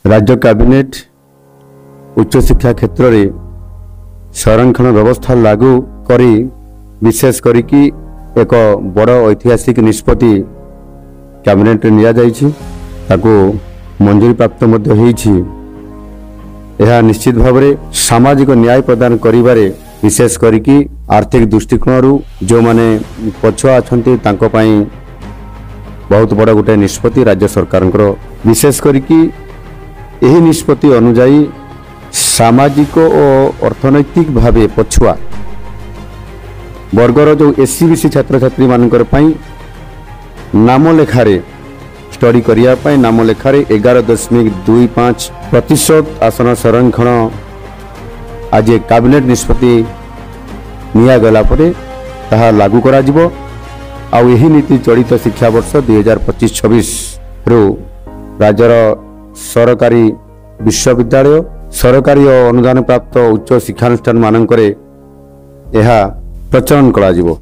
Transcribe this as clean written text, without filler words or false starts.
राज्य कैबिनेट उच्च शिक्षा क्षेत्र में संरक्षण व्यवस्था लागू करी विशेष करी एक बड़ ऐतिहासिक निष्पत्ति कैबिनेट निया जाइछि ताको मंजूरी प्राप्त मध्य होइछि। यह निश्चित भाव में सामाजिक न्याय प्रदान करिबारे विशेष करी आर्थिक दृष्टिकोण जो माने पछुआ अछंती तांको पई बहुत बड़ गोटे निष्पत्ति राज्य सरकार विशेष करी यही निष्पत्ति अनुजाई सामाजिक और अर्थनैतिक भावे पछुआ वर्गर जो एससीबीसी छात्र छात्री मानकर पई नाम लेखारे स्टडी करिया पई नाम लेखारे 11.25% आसन संरक्षण आज कैबिनेट निष्पत्ति निया गला परे ताहा लागू करा जिवो। आ यही नीति चलित शिक्षा वर्ष 2025-26 रु राज्यर सरकारी विश्वविद्यालय सरकारी और अनुदान प्राप्त उच्च शिक्षानुष्ठान मानकरे यह प्रचलन करा जिवो।